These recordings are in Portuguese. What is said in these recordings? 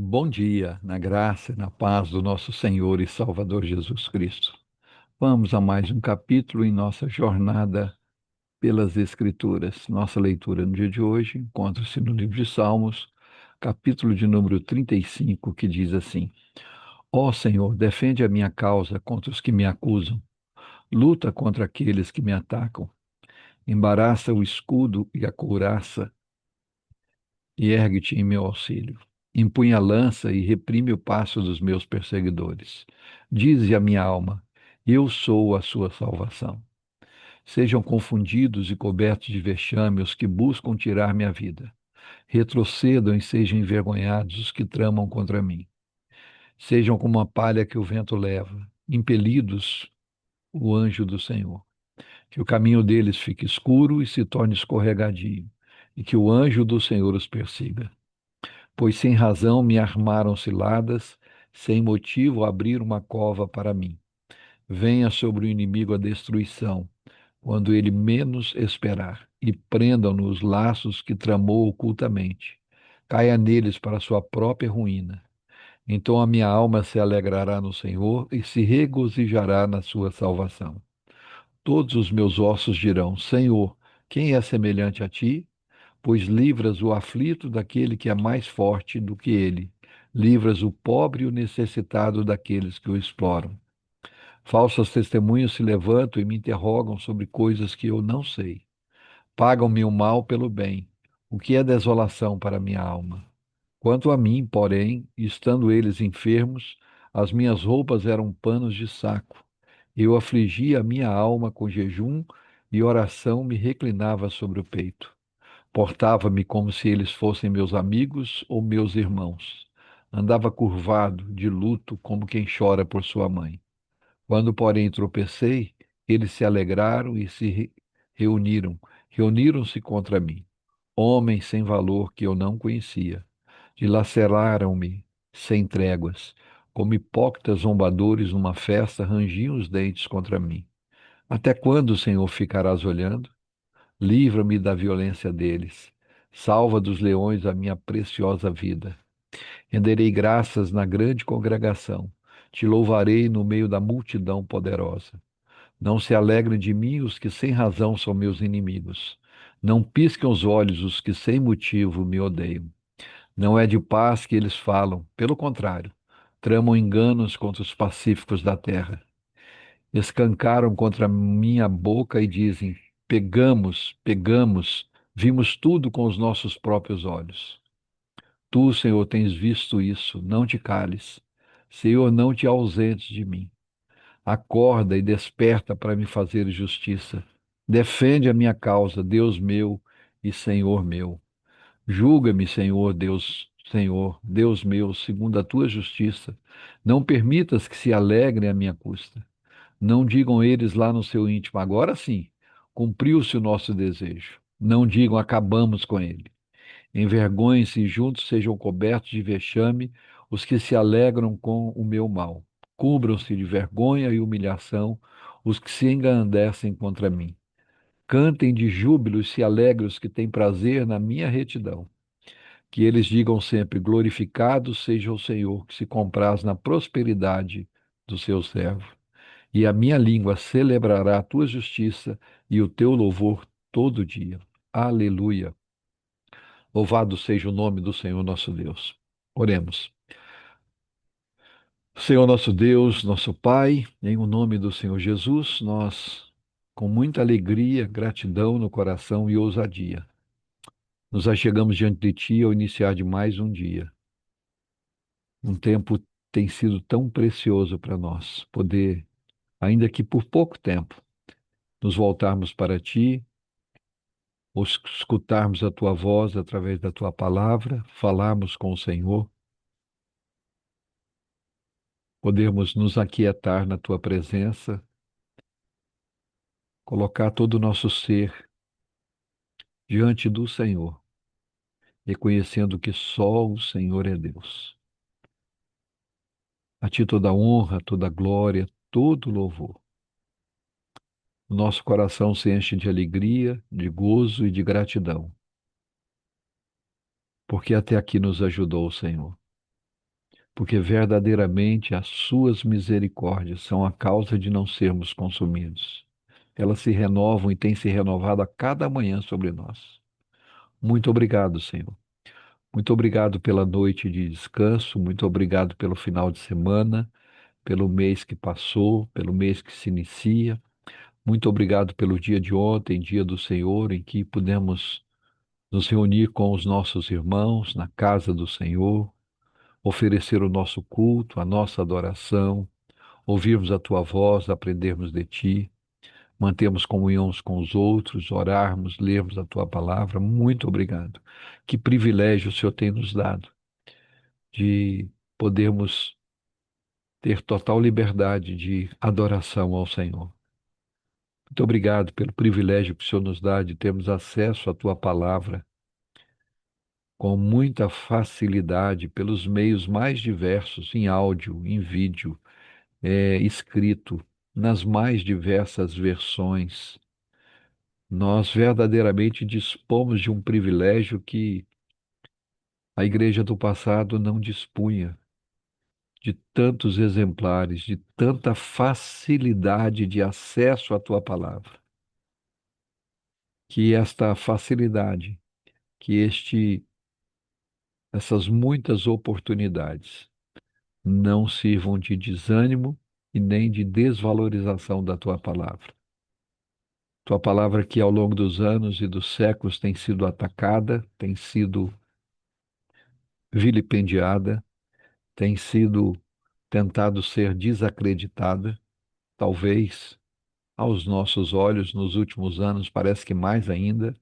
Bom dia, na graça e na paz do nosso Senhor e Salvador Jesus Cristo. Vamos a mais um capítulo em nossa jornada pelas Escrituras. Nossa leitura no dia de hoje encontra-se no livro de Salmos, capítulo de número 35, que diz assim: Ó Senhor, defende a minha causa contra os que me acusam, luta contra aqueles que me atacam, embaraça o escudo e a couraça e ergue-te em meu auxílio. Empunha a lança e reprime o passo dos meus perseguidores. Dize a minha alma: eu sou a sua salvação. Sejam confundidos e cobertos de vexame os que buscam tirar minha vida. Retrocedam e sejam envergonhados os que tramam contra mim. Sejam como a palha que o vento leva, impelidos o anjo do Senhor. Que o caminho deles fique escuro e se torne escorregadio, e que o anjo do Senhor os persiga. Pois sem razão me armaram ciladas, sem motivo abriram uma cova para mim. Venha sobre o inimigo a destruição, quando ele menos esperar, e prendam-no os laços que tramou ocultamente. Caia neles para sua própria ruína. Então a minha alma se alegrará no Senhor e se regozijará na sua salvação. Todos os meus ossos dirão: Senhor, quem é semelhante a ti? Pois livras o aflito daquele que é mais forte do que ele, livras o pobre e o necessitado daqueles que o exploram. Falsas testemunhas se levantam e me interrogam sobre coisas que eu não sei. Pagam-me o mal pelo bem, o que é desolação para minha alma. Quanto a mim, porém, estando eles enfermos, as minhas roupas eram panos de saco. Eu afligia a minha alma com jejum e oração me reclinava sobre o peito. Portava-me como se eles fossem meus amigos ou meus irmãos. Andava curvado, de luto, como quem chora por sua mãe. Quando, porém, tropecei, eles se alegraram e reuniram. Reuniram-se contra mim. Homens sem valor que eu não conhecia. Dilaceraram-me sem tréguas. Como hipócritas zombadores numa festa, rangiam os dentes contra mim. Até quando, Senhor, ficarás olhando? Livra-me da violência deles. Salva dos leões a minha preciosa vida. Renderei graças na grande congregação. Te louvarei no meio da multidão poderosa. Não se alegrem de mim os que sem razão são meus inimigos. Não pisquem os olhos os que sem motivo me odeiam. Não é de paz que eles falam, pelo contrário, tramam enganos contra os pacíficos da terra. Escancaram contra minha boca e dizem: pegamos, pegamos, vimos tudo com os nossos próprios olhos. Tu, Senhor, tens visto isso, não te cales. Senhor, não te ausentes de mim. Acorda e desperta para me fazer justiça. Defende a minha causa, Deus meu e Senhor meu. Julga-me, Senhor, Senhor, Deus meu, segundo a tua justiça. Não permitas que se alegrem à minha custa. Não digam eles lá no seu íntimo: agora sim, cumpriu-se o nosso desejo. Não digam: acabamos com ele. Envergonhem-se e juntos sejam cobertos de vexame os que se alegram com o meu mal. Cubram-se de vergonha e humilhação os que se engrandecem contra mim. Cantem de júbilo e se alegrem os que têm prazer na minha retidão. Que eles digam sempre: glorificado seja o Senhor, que se compraz na prosperidade do seu servo. E a minha língua celebrará a tua justiça e o teu louvor todo dia. Aleluia. Louvado seja o nome do Senhor nosso Deus. Oremos. Senhor nosso Deus, nosso Pai, em o nome do Senhor Jesus, nós, com muita alegria, gratidão no coração e ousadia, nos achegamos diante de Ti ao iniciar de mais um dia. Um tempo tem sido tão precioso para nós, poder, ainda que por pouco tempo, nos voltarmos para Ti, escutarmos a Tua voz através da Tua palavra, falarmos com o Senhor, podermos nos aquietar na Tua presença, colocar todo o nosso ser diante do Senhor, reconhecendo que só o Senhor é Deus. A Ti toda honra, toda glória, todo louvor. O nosso coração se enche de alegria, de gozo e de gratidão, porque até aqui nos ajudou o Senhor. porque verdadeiramente as suas misericórdias são a causa de não sermos consumidos. Elas se renovam e têm se renovado a cada manhã sobre nós. Muito obrigado, Senhor. Muito obrigado pela noite de descanso, muito obrigado pelo final de semana, pelo mês que passou, pelo mês que se inicia. Muito obrigado pelo dia de ontem, dia do Senhor, em que pudemos nos reunir com os nossos irmãos na casa do Senhor, oferecer o nosso culto, a nossa adoração, ouvirmos a tua voz, aprendermos de ti, mantermos comunhão uns com os outros, orarmos, lermos a tua palavra. Muito obrigado. Que privilégio o Senhor tem nos dado de podermos ter total liberdade de adoração ao Senhor. Muito obrigado pelo privilégio que o Senhor nos dá de termos acesso à tua palavra com muita facilidade pelos meios mais diversos, em áudio, em vídeo, escrito, nas mais diversas versões. Nós verdadeiramente dispomos de um privilégio que a igreja do passado não dispunha, de tantos exemplares, de tanta facilidade de acesso à tua palavra. Que esta facilidade, que essas muitas oportunidades não sirvam de desânimo e nem de desvalorização da tua palavra. Tua palavra que ao longo dos anos e dos séculos tem sido atacada, tem sido vilipendiada, tem sido tentado ser desacreditada, talvez aos nossos olhos nos últimos anos, parece que mais ainda,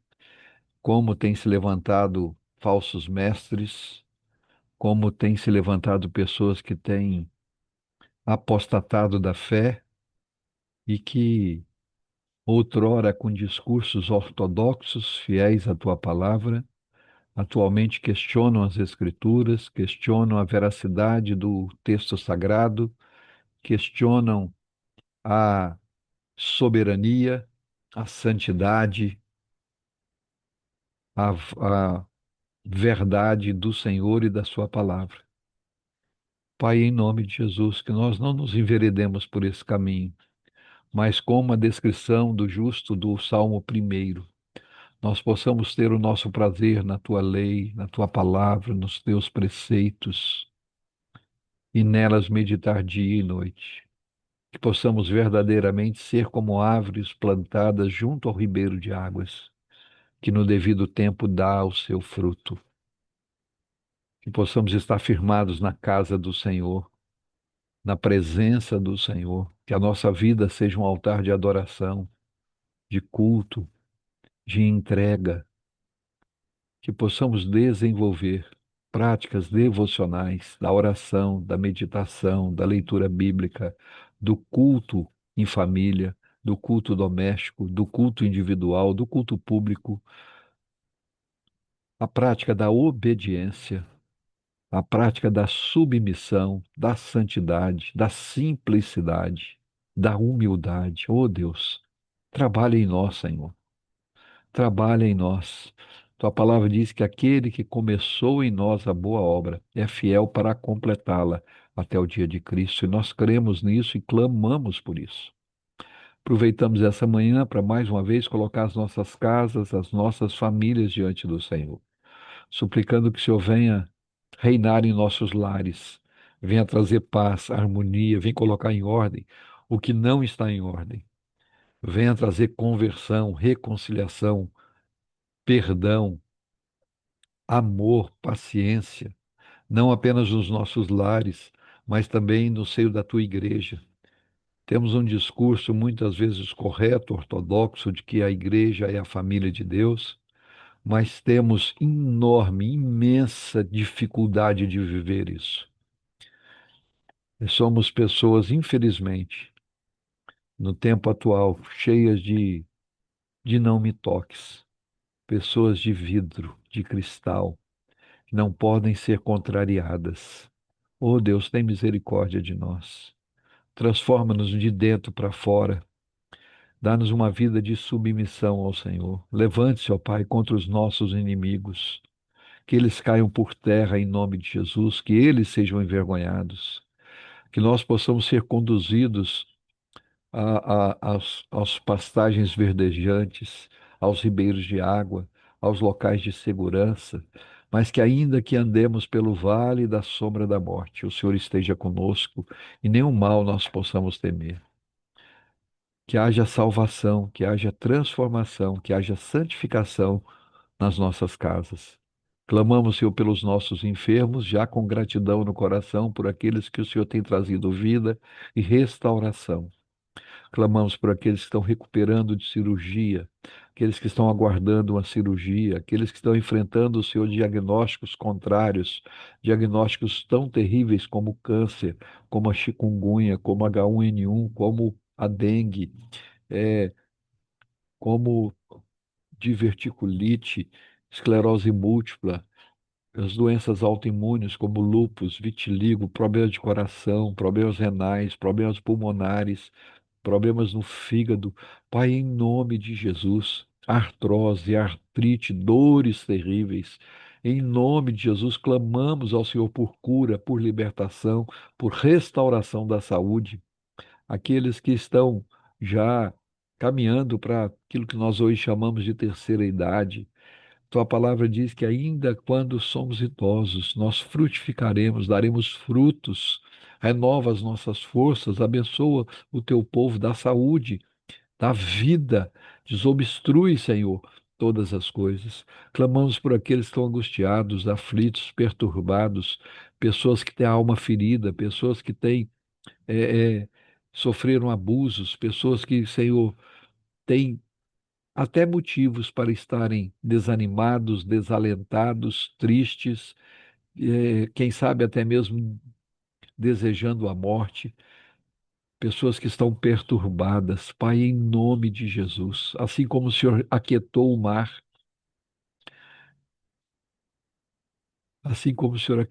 como tem se levantado falsos mestres, como tem se levantado pessoas que têm apostatado da fé e que outrora com discursos ortodoxos, fiéis à tua palavra, atualmente questionam as Escrituras, questionam a veracidade do texto sagrado, questionam a soberania, a santidade, a verdade do Senhor e da Sua palavra. Pai, em nome de Jesus, que nós não nos enveredemos por esse caminho, mas como a descrição do justo do Salmo 1, nós possamos ter o nosso prazer na tua lei, na tua palavra, nos teus preceitos e nelas meditar dia e noite. Que possamos verdadeiramente ser como árvores plantadas junto ao ribeiro de águas, que no devido tempo dá o seu fruto. Que possamos estar firmados na casa do Senhor, na presença do Senhor, que a nossa vida seja um altar de adoração, de culto, de entrega, que possamos desenvolver práticas devocionais da oração, da meditação, da leitura bíblica, do culto em família, do culto doméstico, do culto individual, do culto público, a prática da obediência, a prática da submissão, da santidade, da simplicidade, da humildade. Oh Deus, trabalha em nós, Senhor. Trabalha em nós. Tua palavra diz que aquele que começou em nós a boa obra é fiel para completá-la até o dia de Cristo. E nós cremos nisso e clamamos por isso. Aproveitamos essa manhã para mais uma vez colocar as nossas casas, as nossas famílias diante do Senhor, suplicando que o Senhor venha reinar em nossos lares, venha trazer paz, harmonia, venha colocar em ordem o que não está em ordem, venha trazer conversão, reconciliação, perdão, amor, paciência, não apenas nos nossos lares, mas também no seio da tua igreja. Temos um discurso muitas vezes correto, ortodoxo, de que a igreja é a família de Deus, mas temos enorme, imensa dificuldade de viver isso. E somos pessoas, infelizmente, no tempo atual, cheias de não me toques, pessoas de vidro, de cristal, que não podem ser contrariadas. Oh Deus, tem misericórdia de nós. Transforma-nos de dentro para fora. Dá-nos uma vida de submissão ao Senhor. Levante-se, ó Pai, contra os nossos inimigos. que eles caiam por terra em nome de Jesus, que eles sejam envergonhados, que nós possamos ser conduzidos aos pastagens verdejantes, aos ribeiros de água, aos locais de segurança, mas que ainda que andemos pelo vale da sombra da morte, o Senhor esteja conosco e nenhum mal nós possamos temer. Que haja salvação, que haja transformação, que haja santificação nas nossas casas. Clamamos, Senhor, pelos nossos enfermos, já com gratidão no coração por aqueles que o Senhor tem trazido vida e restauração. Clamamos por aqueles que estão recuperando de cirurgia, aqueles que estão aguardando uma cirurgia, aqueles que estão enfrentando, Senhor, diagnósticos contrários, diagnósticos tão terríveis como o câncer, como a chikungunya, como H1N1, como a dengue, é, como diverticulite, esclerose múltipla, as doenças autoimunes como lúpus, vitiligo, problemas de coração, problemas renais, problemas pulmonares, problemas no fígado. Pai, em nome de Jesus, artrose, artrite, dores terríveis. Em nome de Jesus, clamamos ao Senhor por cura, por libertação, por restauração da saúde. Aqueles que estão já caminhando para aquilo que nós hoje chamamos de terceira idade. Tua palavra diz que ainda quando somos idosos, nós frutificaremos, daremos frutos, renova as nossas forças, abençoa o teu povo, dá saúde, dá vida, desobstrui, Senhor, todas as coisas. Clamamos por aqueles que estão angustiados, aflitos, perturbados, pessoas que têm a alma ferida, pessoas que têm, é, é, sofreram abusos, pessoas que, Senhor, têm até motivos para estarem desanimados, desalentados, tristes, quem sabe até mesmo desejando a morte, pessoas que estão perturbadas. Pai, em nome de Jesus, assim como o Senhor aquietou o mar, assim como o Senhor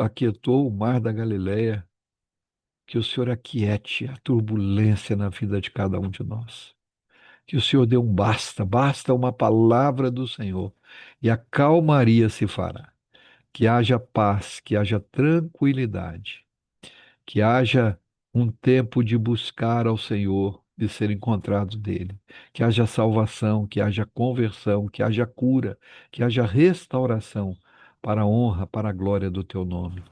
aquietou o mar da Galileia, que o Senhor aquiete a turbulência na vida de cada um de nós. Que o Senhor dê um basta, basta uma palavra do Senhor, e a calmaria se fará. Que haja paz, que haja tranquilidade, que haja um tempo de buscar ao Senhor, de ser encontrado dele, que haja salvação, que haja conversão, que haja cura, que haja restauração para a honra, para a glória do teu nome.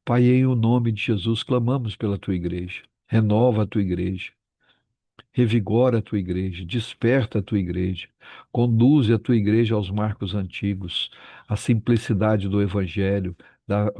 Pai, em o nome de Jesus, clamamos pela tua igreja. Renova a tua igreja. Revigora a tua igreja, desperta a tua igreja, conduze a tua igreja aos marcos antigos, à simplicidade do evangelho,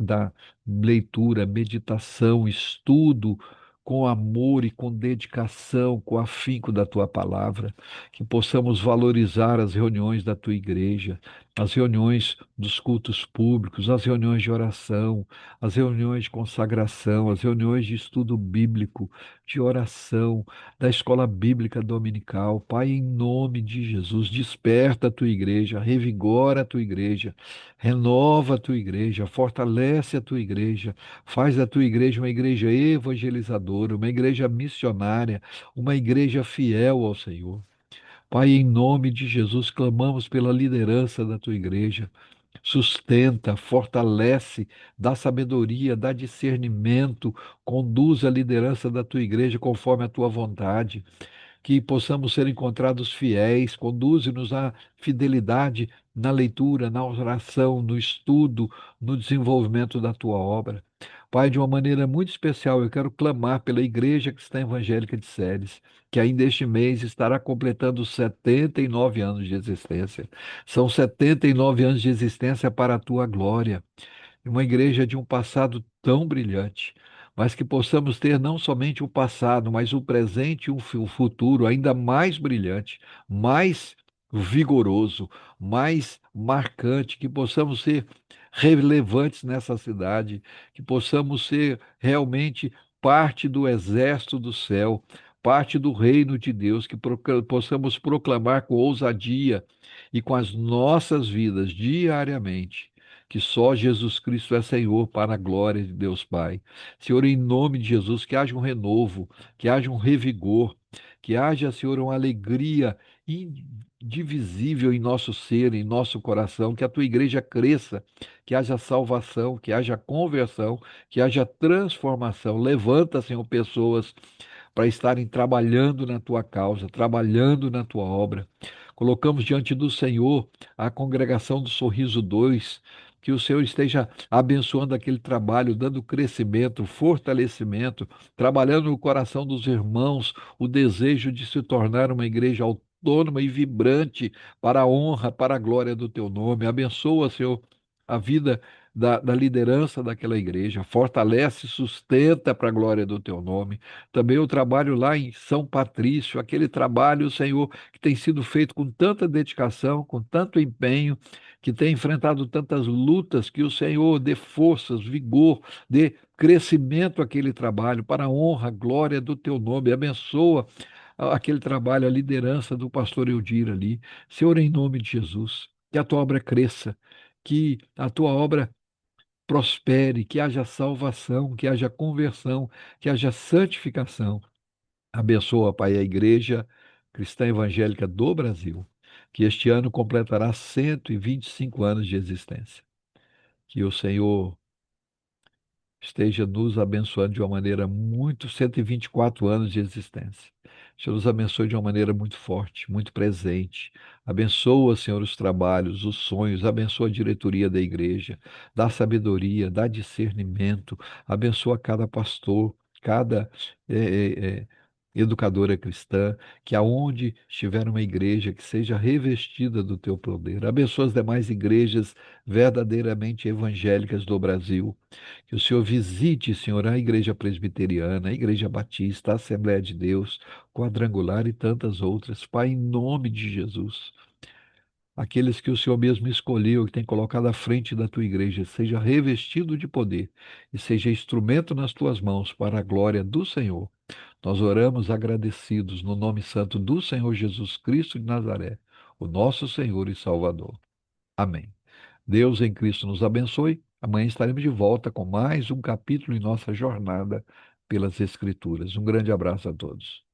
da leitura, meditação, estudo, com amor e com dedicação, com afinco da tua palavra, que possamos valorizar as reuniões da tua igreja, as reuniões dos cultos públicos, as reuniões de oração, as reuniões de consagração, as reuniões de estudo bíblico, de oração, da escola bíblica dominical. Pai, em nome de Jesus, desperta a tua igreja, revigora a tua igreja, renova a tua igreja, fortalece a tua igreja, faz da tua igreja uma igreja evangelizadora, uma igreja missionária, uma igreja fiel ao Senhor. Pai, em nome de Jesus, clamamos pela liderança da tua igreja. Sustenta, fortalece, dá sabedoria, dá discernimento, conduz a liderança da tua igreja conforme a tua vontade, que possamos ser encontrados fiéis, conduze-nos à fidelidade na leitura, na oração, no estudo, no desenvolvimento da tua obra. Pai, de uma maneira muito especial, eu quero clamar pela Igreja Cristã Evangélica de Séries, que ainda este mês estará completando 79 anos de existência. São 79 anos de existência para a tua glória, uma igreja de um passado tão brilhante, mas que possamos ter não somente o passado, mas o presente e o futuro ainda mais brilhante, mais vigoroso, mais marcante, que possamos ser relevantes nessa cidade, que possamos ser realmente parte do exército do céu, parte do reino de Deus, que possamos proclamar com ousadia e com as nossas vidas diariamente que só Jesus Cristo é Senhor para a glória de Deus Pai. Senhor, em nome de Jesus, que haja um renovo, que haja um revigor, que haja, Senhor, uma alegria indivisível em nosso ser, em nosso coração, que a tua igreja cresça, que haja salvação, que haja conversão, que haja transformação. Levanta, Senhor, pessoas para estarem trabalhando na tua causa, trabalhando na tua obra. Colocamos diante do Senhor a congregação do Sorriso 2, que o Senhor esteja abençoando aquele trabalho, dando crescimento, fortalecimento, trabalhando no coração dos irmãos o desejo de se tornar uma igreja autônoma e vibrante para a honra, para a glória do teu nome. Abençoa, Senhor, a vida da liderança daquela igreja, fortalece, sustenta para a glória do teu nome. Também o trabalho lá em São Patrício, aquele trabalho, Senhor, que tem sido feito com tanta dedicação, com tanto empenho, que tem enfrentado tantas lutas, que o Senhor dê forças, vigor, dê crescimento àquele trabalho, para a honra, glória do teu nome. Abençoa aquele trabalho, a liderança do pastor Eudir ali. Senhor, em nome de Jesus, que a tua obra cresça, que a tua obra prospere, que haja salvação, que haja conversão, que haja santificação. Abençoa, Pai, a Igreja Cristã Evangélica do Brasil, que este ano completará 125 anos de existência. Que o Senhor esteja nos abençoando de uma maneira muito, 124 anos de existência. Senhor, nos abençoe de uma maneira muito forte, muito presente. Abençoa, Senhor, os trabalhos, os sonhos, abençoa a diretoria da igreja, dá sabedoria, dá discernimento, abençoa cada pastor, cada educadora cristã, que aonde estiver uma igreja, que seja revestida do teu poder. Abençoa as demais igrejas verdadeiramente evangélicas do Brasil. Que o Senhor visite, Senhor, a Igreja Presbiteriana, a Igreja Batista, a Assembleia de Deus, Quadrangular e tantas outras. Pai, em nome de Jesus, aqueles que o Senhor mesmo escolheu, que tem colocado à frente da tua igreja, seja revestido de poder e seja instrumento nas tuas mãos para a glória do Senhor. Nós oramos agradecidos no nome santo do Senhor Jesus Cristo de Nazaré, o nosso Senhor e Salvador. Amém. Deus em Cristo nos abençoe. Amanhã estaremos de volta com mais um capítulo em nossa jornada pelas Escrituras. Um grande abraço a todos.